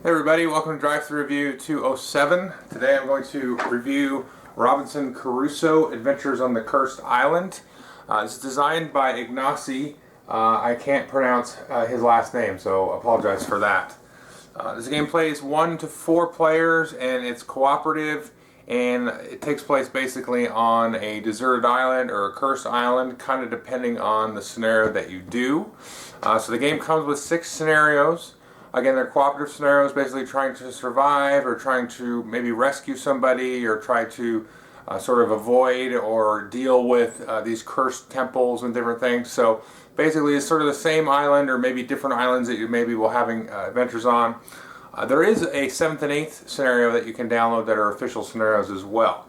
Hey everybody, welcome to Drive Thru Review 207. Today I'm going to review Robinson Crusoe Adventures on the Cursed Island. It's designed by Ignacy. I can't pronounce his last name, so apologize for that. This game plays 1 to 4 players and it's cooperative, and it takes place basically on a deserted island or a cursed island, kind of depending on the scenario that you do. So the game comes with 6 scenarios. Again, they're cooperative scenarios, basically trying to survive or trying to maybe rescue somebody or try to sort of avoid or deal with these cursed temples and different things. So basically it's sort of the same island or maybe different islands that you maybe will having adventures on. There is a 7th and 8th scenario that you can download that are official scenarios as well.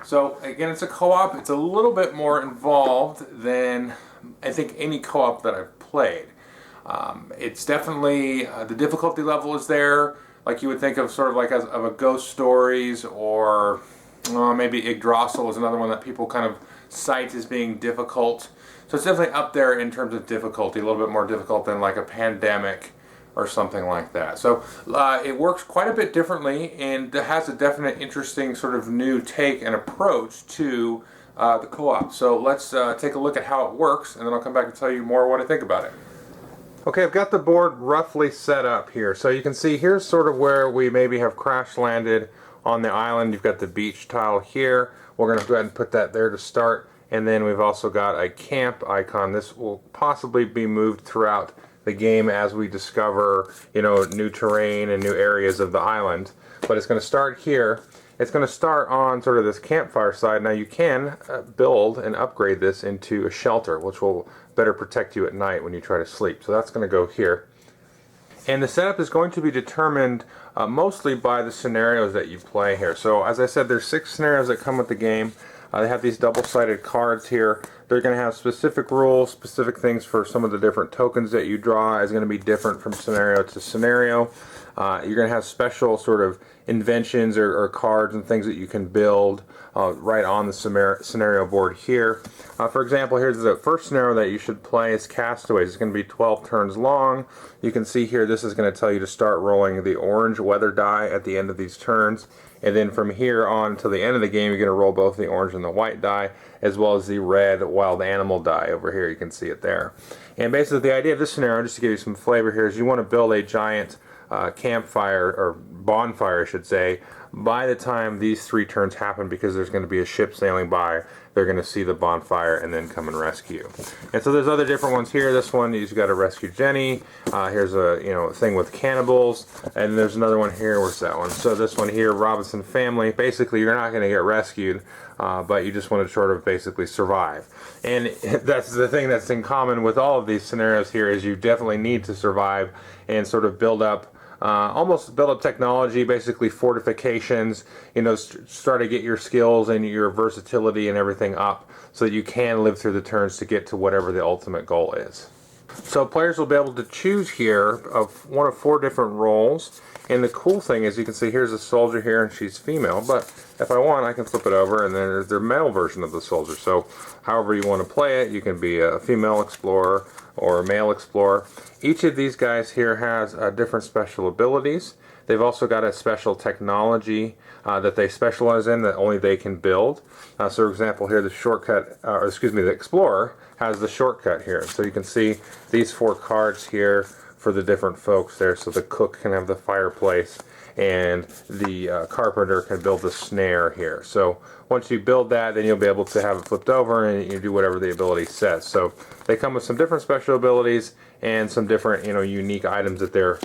So again, it's a co-op. It's a little bit more involved than I think any co-op that I've played. It's definitely, the difficulty level is there, like you would think of sort of like of a Ghost Stories, or maybe Yggdrasil is another one that people kind of cite as being difficult. So it's definitely up there in terms of difficulty, a little bit more difficult than like a Pandemic or something like that. So it works quite a bit differently, and it has a definite interesting sort of new take and approach to the co-op. So let's take a look at how it works, and then I'll come back and tell you more what I think about it. Okay, I've got the board roughly set up here. So you can see here's sort of where we maybe have crash landed on the island. You've got the beach tile here. We're going to go ahead and put that there to start. And then we've also got a camp icon. This will possibly be moved throughout the game as we discover, new terrain and new areas of the island. But it's going to start here. It's going to start on sort of this campfire side. Now you can build and upgrade this into a shelter, which will better protect you at night when you try to sleep. So that's going to go here. And the setup is going to be determined mostly by the scenarios that you play here. So as I said, there's 6 scenarios that come with the game. They have these double-sided cards here. They're going to have specific rules, specific things for some of the different tokens that you draw is going to be different from scenario to scenario. You're going to have special sort of inventions or cards and things that you can build right on the scenario board here. For example, here's the first scenario that you should play is Castaways. It's going to be 12 turns long. You can see here this is going to tell you to start rolling the orange weather die at the end of these turns. And then from here on to the end of the game, you're going to roll both the orange and the white die, as well as the red wild animal die over here. You can see it there. And basically the idea of this scenario, just to give you some flavor here, is you want to build a giant campfire, or bonfire I should say, by the time these 3 turns happen, because there's going to be a ship sailing by. They're going to see the bonfire and then come and rescue. And so there's other different ones here. This one, you've got to rescue Jenny. Here's a thing with cannibals, and there's another one here. Where's that one? So this one here, Robinson family. Basically, you're not going to get rescued, but you just want to sort of basically survive. And that's the thing that's in common with all of these scenarios here, is you definitely need to survive and sort of build up. Almost build up technology, basically fortifications, start to get your skills and your versatility and everything up so that you can live through the turns to get to whatever the ultimate goal is. So players will be able to choose here of one of 4 different roles. And the cool thing is you can see here's a soldier here and she's female, but if I want I can flip it over and then there's the male version of the soldier. So however you want to play it, you can be a female explorer or a male explorer. Each of these guys here has different special abilities. They've also got a special technology that they specialize in that only they can build. So for example here the explorer has the shortcut here. So you can see these 4 cards here for the different folks there. So the cook can have the fireplace, and the carpenter can build the snare here. So once you build that, then you'll be able to have it flipped over and you do whatever the ability says. So they come with some different special abilities and some different unique items that they're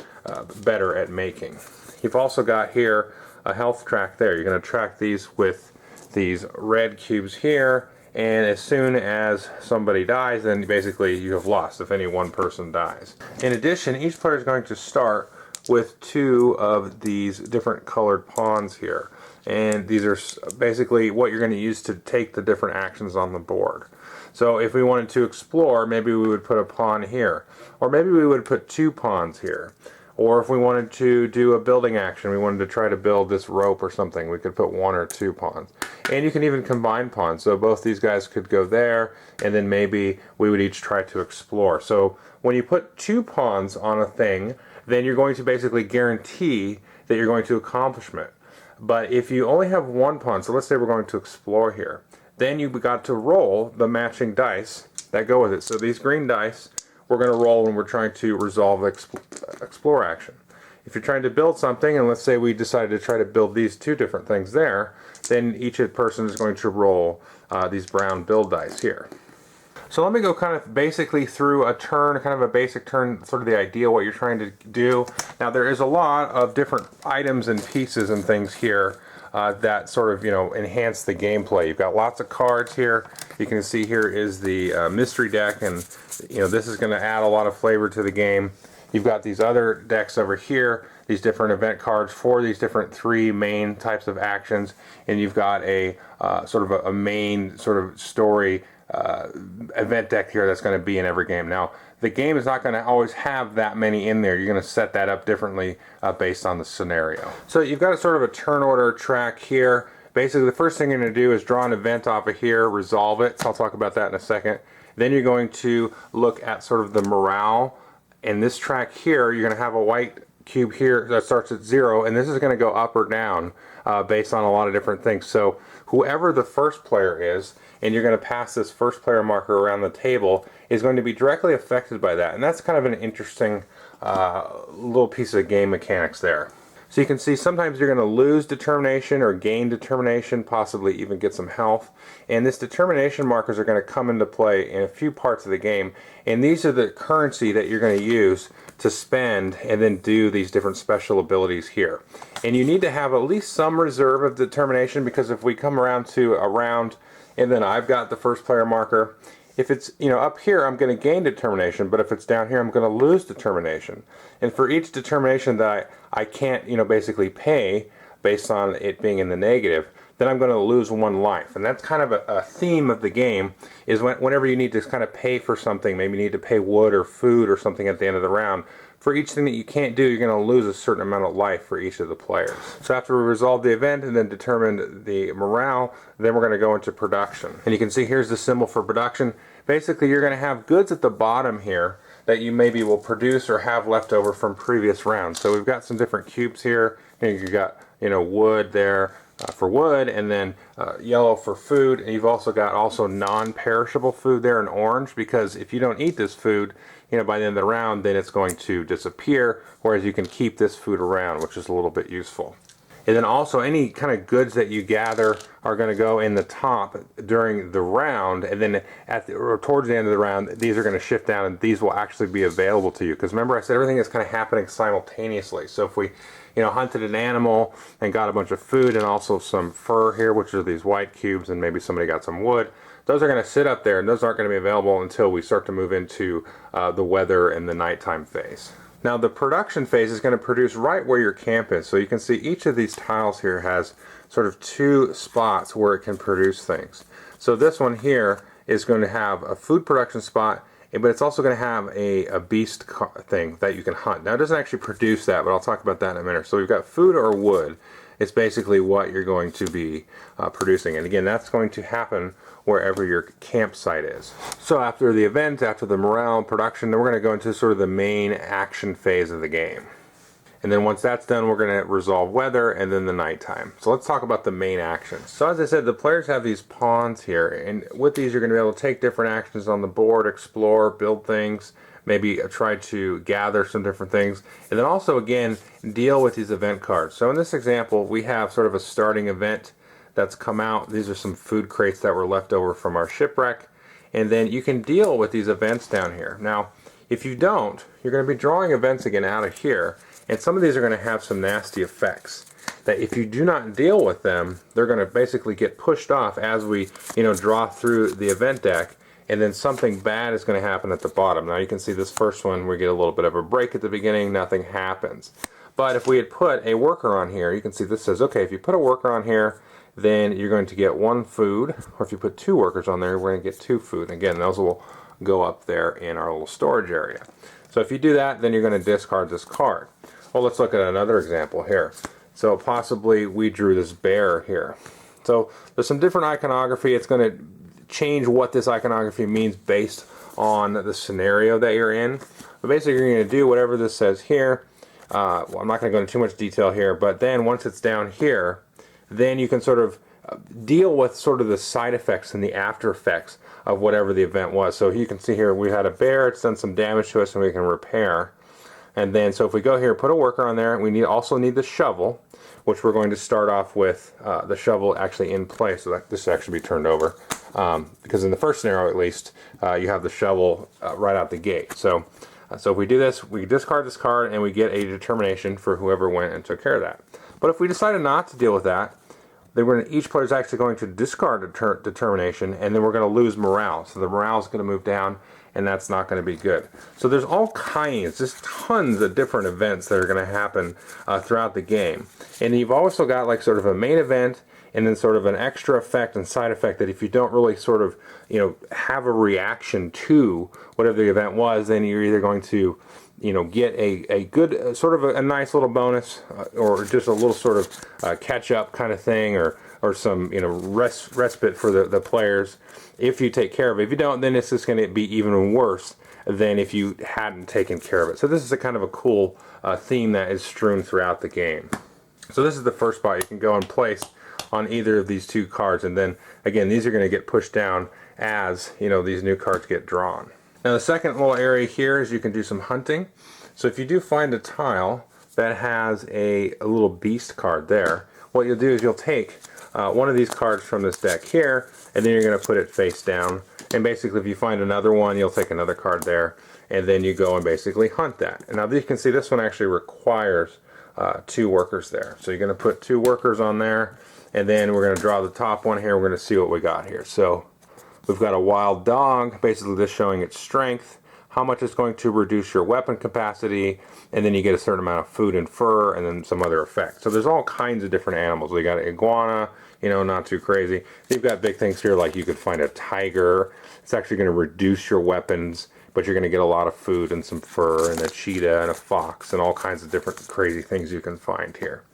better at making. You've also got here a health track there. You're going to track these with these red cubes here, and as soon as somebody dies, then basically you have lost if any one person dies. In addition, each player is going to start with 2 of these different colored pawns here, and these are basically what you're going to use to take the different actions on the board. So if we wanted to explore, maybe we would put a pawn here, or maybe we would put 2 pawns here. Or if we wanted to do a building action, we wanted to try to build this rope or something, we could put 1 or 2 pawns. And you can even combine pawns, so both these guys could go there, and then maybe we would each try to explore. So when you put 2 pawns on a thing, then you're going to basically guarantee that you're going to accomplish it. But if you only have one pawn, so let's say we're going to explore here, then you've got to roll the matching dice that go with it. So these green dice, we're going to roll when we're trying to resolve the explore action. If you're trying to build something, and let's say we decided to try to build these two different things there, then each person is going to roll these brown build dice here. So let me go kind of basically through a turn, kind of a basic turn, sort of the idea what you're trying to do. Now there is a lot of different items and pieces and things here that sort of, enhance the gameplay. You've got lots of cards here. You can see here is the mystery deck, and this is going to add a lot of flavor to the game. You've got these other decks over here, these different event cards for these different three main types of actions, and you've got a sort of a main sort of story event deck here that's going to be in every game. Now, the game is not going to always have that many in there. You're going to set that up differently based on the scenario. So you've got a sort of a turn order track here. Basically, the first thing you're going to do is draw an event off of here, resolve it. So I'll talk about that in a second. Then you're going to look at sort of the morale. In this track here, you're going to have a white cube here that starts at 0, and this is going to go up or down based on a lot of different things. So whoever the first player is, and you're going to pass this first player marker around the table, is going to be directly affected by that. And that's kind of an interesting little piece of game mechanics there. So you can see sometimes you're going to lose determination or gain determination, possibly even get some health. And this determination markers are going to come into play in a few parts of the game. And these are the currency that you're going to use to spend and then do these different special abilities here. And you need to have at least some reserve of determination, because if we come around to a round and then I've got the first player marker, if it's up here, I'm going to gain determination, but if it's down here, I'm going to lose determination. And for each determination that I can't basically pay based on it being in the negative, then I'm going to lose one life. And that's kind of a theme of the game, is whenever you need to kind of pay for something, maybe you need to pay wood or food or something at the end of the round, for each thing that you can't do, you're going to lose a certain amount of life for each of the players. So after we resolve the event and then determine the morale, then we're going to go into production. And you can see here's the symbol for production. Basically, you're going to have goods at the bottom here that you maybe will produce or have left over from previous rounds. So we've got some different cubes here. You've got wood there for wood, and then yellow for food, and you've also got non-perishable food there in orange, because if you don't eat this food by the end of the round, then it's going to disappear, whereas you can keep this food around, which is a little bit useful. And then also any kind of goods that you gather are going to go in the top during the round, and then towards the end of the round, these are going to shift down, and these will actually be available to you. Because remember, I said everything is kind of happening simultaneously. So if we hunted an animal and got a bunch of food and also some fur here, which are these white cubes, and maybe somebody got some wood, those are going to sit up there, and those aren't going to be available until we start to move into the weather and the nighttime phase. Now the production phase is going to produce right where your camp is. So you can see each of these tiles here has sort of two spots where it can produce things. So this one here is going to have a food production spot, but it's also going to have a beast thing that you can hunt. Now it doesn't actually produce that, but I'll talk about that in a minute. So we've got food or wood. It's basically what you're going to be producing. And again, that's going to happen wherever your campsite is. So after the event, after the morale and production, then we're going to go into sort of the main action phase of the game. And then once that's done, we're going to resolve weather and then the nighttime. So let's talk about the main actions. So as I said, the players have these pawns here, and with these you're going to be able to take different actions on the board, explore, build things, maybe try to gather some different things, and then also again deal with these event cards. So in this example, we have sort of a starting event that's come out. These are some food crates that were left over from our shipwreck, and then you can deal with these events down here. Now if you don't, you're going to be drawing events again out of here, and some of these are going to have some nasty effects that if you do not deal with them, they're going to basically get pushed off as we draw through the event deck, and then something bad is going to happen at the bottom. Now you can see this first one, we get a little bit of a break at the beginning, nothing happens. But if we had put a worker on here, you can see this says, okay, if you put a worker on here, then you're going to get 1 food, or if you put 2 workers on there, we're going to get 2 food. And again, those will go up there in our little storage area. So if you do that, then you're going to discard this card. Well, let's look at another example here. So possibly we drew this bear here. So there's some different iconography. It's going to change what this iconography means based on the scenario that you're in. But basically you're going to do whatever this says here, well, I'm not going to go into too much detail here, but then once it's down here, then you can sort of deal with sort of the side effects and the after effects of whatever the event was. So you can see here we had a bear, it's done some damage to us, and we can repair. And then so if we go here, put a worker on there, we also need the shovel, which we're going to start off with the shovel actually in place. So that this should actually be turned over, because in the first scenario at least, you have the shovel right out the gate. So if we do this, we discard this card and we get a determination for whoever went and took care of that. But if we decided not to deal with that, then each player is actually going to discard a determination, and then we're going to lose morale. So the morale is going to move down, and that's not going to be good. So there's all kinds, just tons of different events that are going to happen throughout the game. And you've also got like sort of a main event, and then sort of an extra effect and side effect that if you don't really sort of, have a reaction to whatever the event was, then you're either going to, get a good, sort of a nice little bonus, or just a little sort of catch up kind of thing, or some, respite for the players if you take care of it. If you don't, then it's just going to be even worse than if you hadn't taken care of it. So this is a kind of a cool theme that is strewn throughout the game. So this is the first spot you can go and place on either of these two cards, and then again these are going to get pushed down as these new cards get drawn. Now the second little area here is you can do some hunting. So if you do find a tile that has a little beast card there, what you'll do is you'll take one of these cards from this deck here, and then you're going to put it face down, and basically if you find another one, you'll take another card there, and then you go and basically hunt that. And now you can see this one actually requires 2 workers there. So you're going to put 2 workers on there, and then we're going to draw the top one here. We're going to see what we got here. So we've got a wild dog, basically just showing its strength, how much it's going to reduce your weapon capacity, and then you get a certain amount of food and fur, and then some other effects. So there's all kinds of different animals. We got an iguana, not too crazy. You've got big things here like you could find a tiger. It's actually going to reduce your weapons, but you're going to get a lot of food and some fur, and a cheetah and a fox, and all kinds of different crazy things you can find here.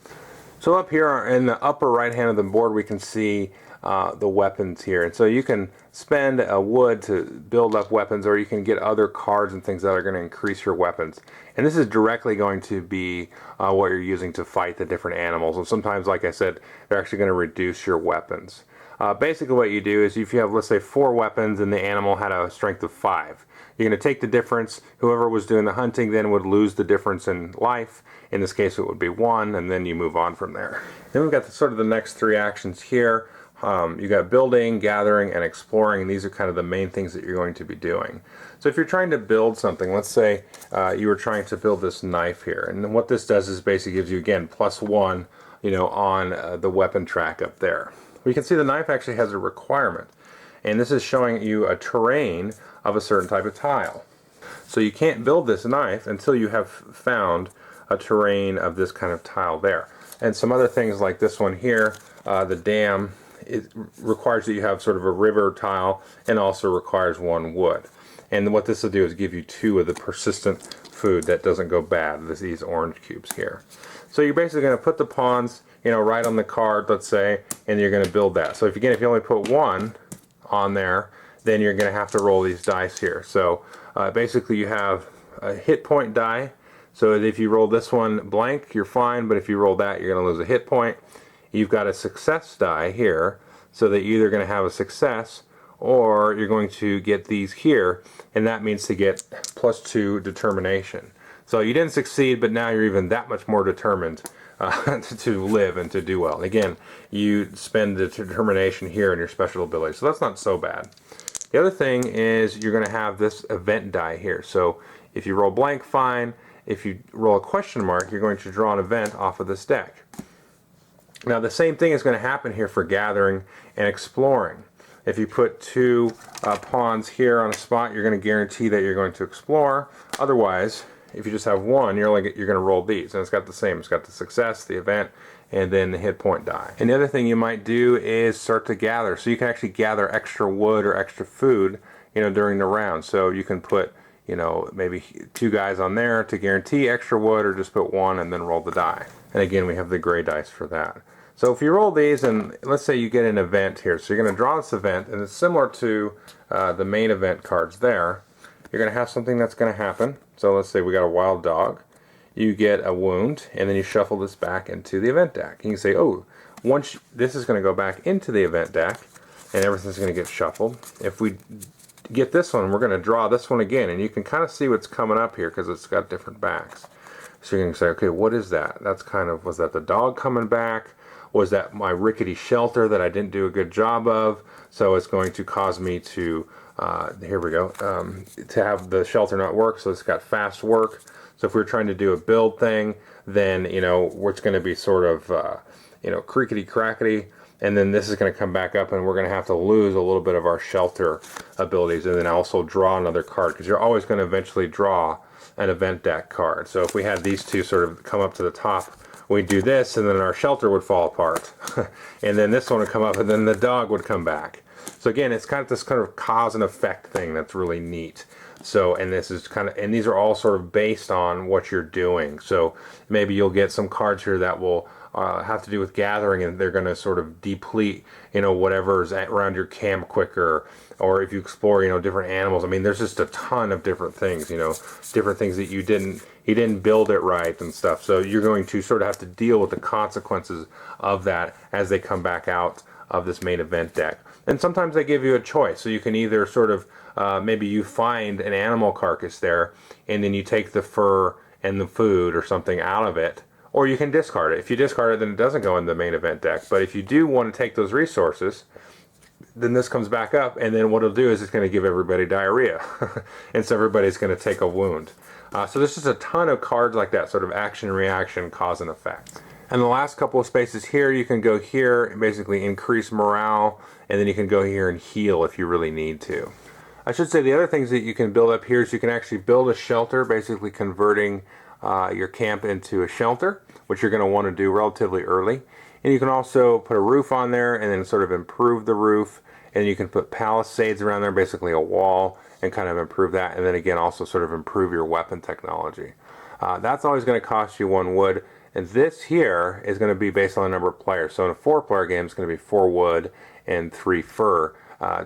So up here in the upper right hand of the board, we can see the weapons here. And so you can spend a wood to build up weapons, or you can get other cards and things that are going to increase your weapons. And this is directly going to be what you're using to fight the different animals. And sometimes, like I said, they're actually going to reduce your weapons. Basically what you do is if you have, let's say, 4 weapons and the animal had a strength of 5, you're going to take the difference. Whoever was doing the hunting then would lose the difference in life. In this case it would be 1, and then you move on from there. Then we've got sort of the next 3 actions here. You got building, gathering, and exploring, and these are kind of the main things that you're going to be doing. So if you're trying to build something, let's say you were trying to build this knife here, and what this does is basically gives you, again, +1, on the weapon track up there. Well, you can see the knife actually has a requirement, and this is showing you a terrain of a certain type of tile. So you can't build this knife until you have found a terrain of this kind of tile there. And some other things like this one here, the dam, it requires that you have sort of a river tile, and also requires 1 wood. And what this will do is give you 2 of the persistent food that doesn't go bad, these orange cubes here. So you're basically going to put the pawns, right on the card, let's say, and you're going to build that. So if you only put 1 on there, then you're going to have to roll these dice here. So basically you have a hit point die. So if you roll this one blank, you're fine, but if you roll that, you're going to lose a hit point. You've got a success die here, so that you're either going to have a success, or you're going to get these here, and that means to get +2 determination. So you didn't succeed, but now you're even that much more determined to live and to do well. And again, you spend the determination here in your special ability, so that's not so bad. The other thing is you're going to have this event die here. So if you roll blank, fine. If you roll a question mark, you're going to draw an event off of this deck. Now the same thing is going to happen here for gathering and exploring. If you put 2 pawns here on a spot, you're going to guarantee that you're going to explore. Otherwise, if you just have 1, you're going to roll these, and it's got the same. It's got the success, the event, and then the hit point die. And the other thing you might do is start to gather. So you can actually gather extra wood or extra food, during the round. So you can put, maybe 2 guys on there to guarantee extra wood, or just put 1 and then roll the die. And again, we have the gray dice for that. So if you roll these, and let's say you get an event here, so you're going to draw this event, and it's similar to the main event cards there. You're going to have something that's going to happen. So let's say we got a wild dog. you get a wound, and then you shuffle this back into the event deck. You can say, oh, this is going to go back into the event deck, and everything's going to get shuffled. If we get this one, we're going to draw this one again, and you can kind of see what's coming up here because it's got different backs. So you can say, okay, what is that? That's kind of, was that the dog coming back? Was that my rickety shelter that I didn't do a good job of? So it's going to cause me to, here we go, to have the shelter not work. So it's got fast work. So if we're trying to do a build thing, then, you know, it's going to be sort of, you know, creakety crackety. And then this is going to come back up, and we're going to have to lose a little bit of our shelter abilities, and then also draw another card, because you're always going to eventually draw an event deck card. So if we had these two sort of come up to the top, we'd do this, and then our shelter would fall apart. And then this one would come up, and then the dog would come back. So again, it's kind of this kind of cause and effect thing that's really neat. So, and this is kind of, and these are all sort of based on what you're doing. So maybe you'll get some cards here that will have to do with gathering, and they're going to sort of deplete, you know, whatever's around your camp quicker. Or if you explore, you know, different animals. I mean, there's just a ton of different things, you know, different things that you didn't build it right and stuff. So you're going to sort of have to deal with the consequences of that as they come back out of this main event deck. And sometimes they give you a choice. So you can either sort of, maybe you find an animal carcass there, and then you take the fur and the food or something out of it, or you can discard it. If you discard it, then it doesn't go in the main event deck. But if you do want to take those resources, then this comes back up, and then what it'll do is it's going to give everybody diarrhea. And so everybody's going to take a wound. So there's just a ton of cards like that, sort of action, reaction, cause, and effect. And the last couple of spaces here, you can go here and basically increase morale, and then you can go here and heal if you really need to. I should say the other things that you can build up here is you can actually build a shelter, basically converting your camp into a shelter, which you're going to want to do relatively early. And you can also put a roof on there and then sort of improve the roof. And you can put palisades around there, basically a wall, and kind of improve that. And then again, also sort of improve your weapon technology. That's always going to cost you 1 wood. And this here is going to be based on the number of players. So in a 4-player game, it's going to be 4 wood and 3 fur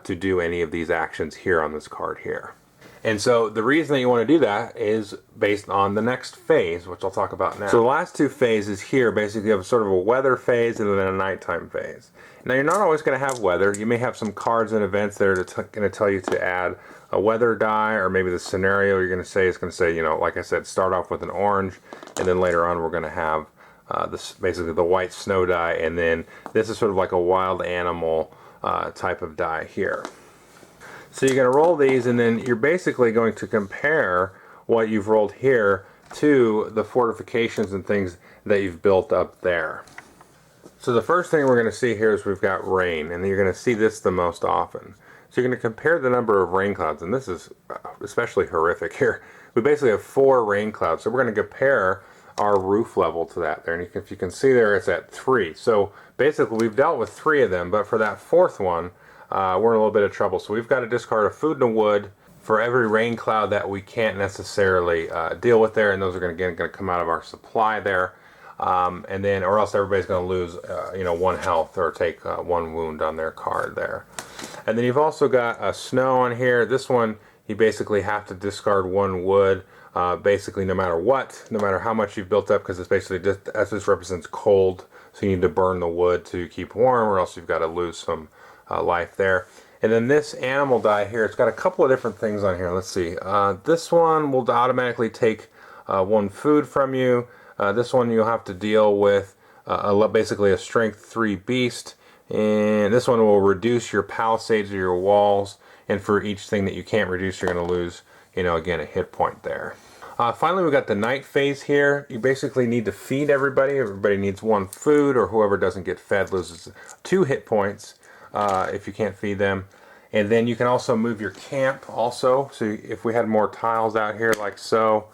to do any of these actions here on this card here. And so the reason that you want to do that is based on the next phase, which I'll talk about now. So the last 2 phases here basically have sort of a weather phase and then a nighttime phase. Now you're not always going to have weather. You may have some cards and events that are going to tell you to add a weather die, or maybe the scenario you're going to say is going to say, you know, like I said, start off with an orange, and then later on we're going to have this basically the white snow die, and then this is sort of like a wild animal type of die here. So you're going to roll these, and then you're basically going to compare what you've rolled here to the fortifications and things that you've built up there. So the first thing we're going to see here is we've got rain, and you're going to see this the most often. So you're going to compare the number of rain clouds, and this is especially horrific here. We basically have 4 rain clouds, so we're going to compare our roof level to that there. And if you can see there, it's at 3. So basically we've dealt with 3 of them, but for that 4th one, we're in a little bit of trouble. So we've got to discard a food and a wood for every rain cloud that we can't necessarily deal with there, and those are going to come out of our supply there. And then, or else everybody's going to lose, you know, 1 health or take 1 wound on their card there. And then you've also got a snow on here. This one, you basically have to discard 1 wood, basically no matter what, no matter how much you've built up, because it's basically just, as this represents cold, so you need to burn the wood to keep warm, or else you've got to lose some life there. And then this animal die here, it's got a couple of different things on here. Let's see. This one will automatically take 1 food from you. This one you'll have to deal with basically a strength 3 beast. And this one will reduce your palisades or your walls. And for each thing that you can't reduce, you're going to lose, you know, again, a hit point there. Finally, we've got the night phase here. You basically need to feed everybody. Everybody needs 1 food, or whoever doesn't get fed loses 2 hit points if you can't feed them. And then you can also move your camp also. So if we had more tiles out here like so,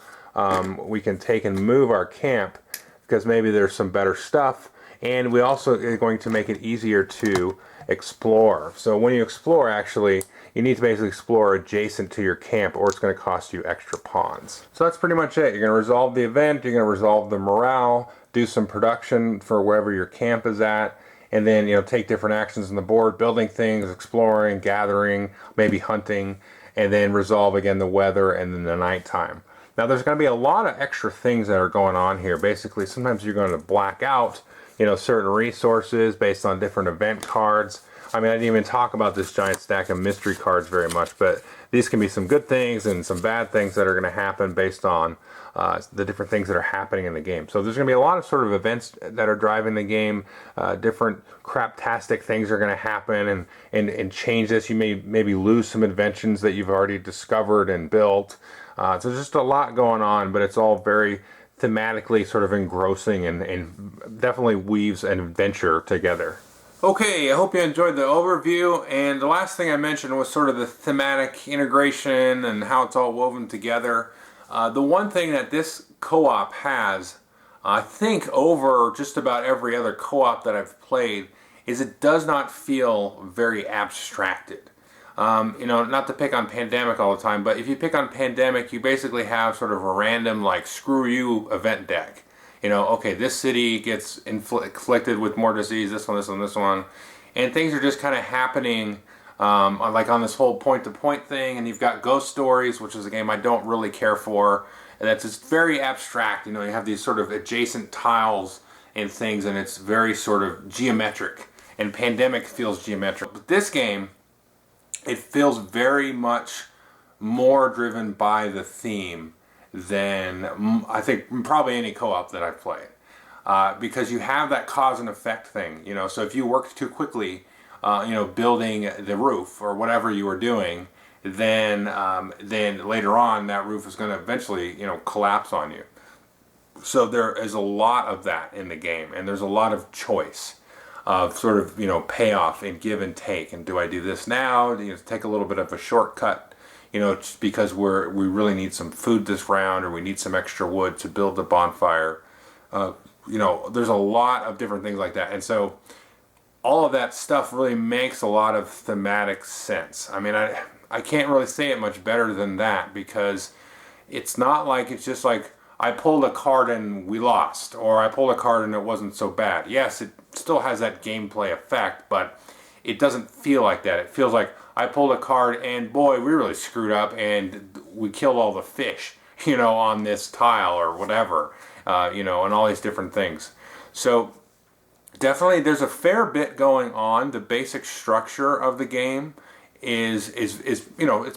we can take and move our camp, because maybe there's some better stuff. And we also are going to make it easier to explore. So when you explore, actually, you need to basically explore adjacent to your camp, or it's going to cost you extra pawns. So that's pretty much it. You're going to resolve the event, you're going to resolve the morale, do some production for wherever your camp is at, and then, you know, take different actions on the board, building things, exploring, gathering, maybe hunting, and then resolve again the weather and then the nighttime. Now there's going to be a lot of extra things that are going on here. Basically, sometimes you're going to black out, certain resources based on different event cards. I mean, I didn't even talk about this giant stack of mystery cards very much, but these can be some good things and some bad things that are going to happen based on the different things that are happening in the game. So there's going to be a lot of sort of events that are driving the game. Different craptastic things are going to happen and change this. You may maybe lose some inventions that you've already discovered and built. So there's just a lot going on, but it's all very thematically sort of engrossing and definitely weaves an adventure together. Okay, I hope you enjoyed the overview, and the last thing I mentioned was sort of the thematic integration and how it's all woven together. The one thing that this co-op has, I think over just about every other co-op that I've played, is it does not feel very abstracted. Not to pick on Pandemic all the time, but if you pick on Pandemic, you basically have sort of a random, like, screw you event deck. Okay, this city gets inflicted with more disease, this one, this one, this one. And things are just kind of happening, like on this whole point-to-point thing. And you've got Ghost Stories, which is a game I don't really care for. And that's just very abstract. You have these sort of adjacent tiles and things, and it's very sort of geometric. And Pandemic feels geometric. But this game, it feels very much more driven by the theme than I think probably any co-op that I've played, because you have that cause and effect thing. So if you worked too quickly, building the roof or whatever you were doing, then later on that roof is going to eventually collapse on you. So there is a lot of that in the game, and there's a lot of choice of sort of payoff and give and take. And do I do this now? Take a little bit of a shortcut? Just because we really need some food this round, or we need some extra wood to build the bonfire. There's a lot of different things like that. And so all of that stuff really makes a lot of thematic sense. I mean, I can't really say it much better than that, because it's not like it's just like I pulled a card and we lost, or I pulled a card and it wasn't so bad. Yes, it still has that gameplay effect, but it doesn't feel like that. It feels like I pulled a card and boy, we really screwed up and we killed all the fish, on this tile or whatever, and all these different things. So definitely there's a fair bit going on. The basic structure of the game is it's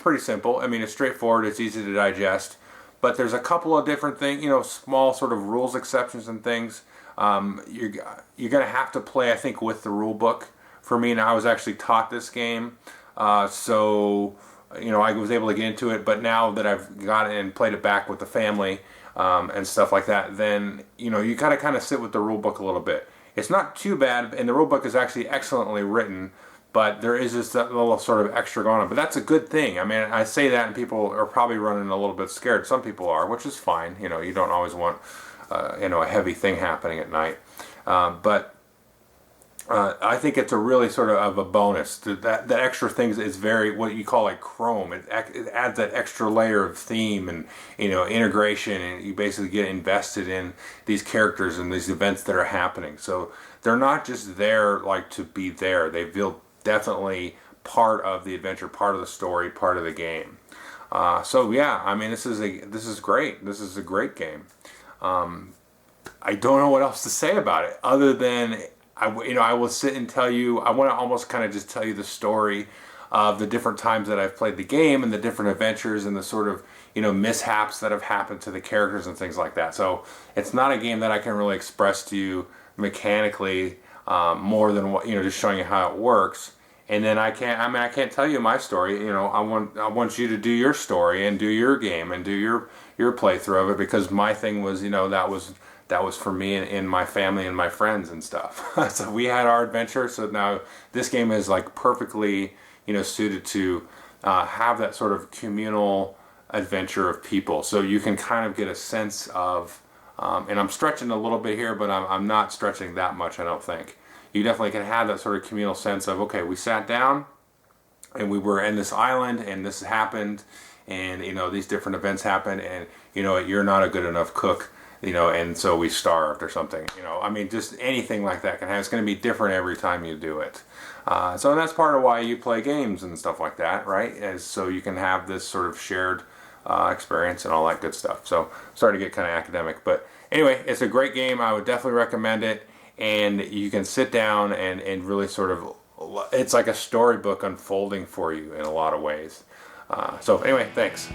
pretty simple. I mean, it's straightforward, it's easy to digest, but there's a couple of different things, small sort of rules exceptions and things. You're going to have to play, I think, with the rule book. For me, now I was actually taught this game. So I was able to get into it, but now that I've got it and played it back with the family and stuff like that, then you gotta kind of sit with the rule book a little bit. It's not too bad, and the rule book is actually excellently written, but there is just that little sort of extra going on. But that's a good thing. I mean, I say that, and people are probably running a little bit scared. Some people are, which is fine. You don't always want a heavy thing happening at night, but I think it's a really sort of a bonus. That extra things is very, what you call like chrome. It adds that extra layer of theme and integration, and you basically get invested in these characters and these events that are happening. So they're not just there like to be there. They feel definitely part of the adventure, part of the story, part of the game. So yeah, I mean, this is great. This is a great game. I don't know what else to say about it other than I will sit and tell you. I want to almost kind of just tell you the story of the different times that I've played the game and the different adventures and the sort of mishaps that have happened to the characters and things like that. So it's not a game that I can really express to you mechanically more than what just showing you how it works. And then I can't tell you my story. I want you to do your story and do your game and do your playthrough of it, because my thing was that was for me and my family and my friends and stuff. So we had our adventure. So now this game is like perfectly, suited to have that sort of communal adventure of people. So you can kind of get a sense of, and I'm stretching a little bit here, but I'm not stretching that much, I don't think. You definitely can have that sort of communal sense of, okay, we sat down and we were in this island and this happened, and these different events happened, and you're not a good enough cook. And so we starved or something. I mean, just anything like that can happen. It's going to be different every time you do it. So that's part of why you play games and stuff like that, right? So you can have this sort of shared experience and all that good stuff. So starting to get kind of academic, but anyway, it's a great game. I would definitely recommend it, and you can sit down and really sort of, it's like a storybook unfolding for you in a lot of ways. So anyway, thanks.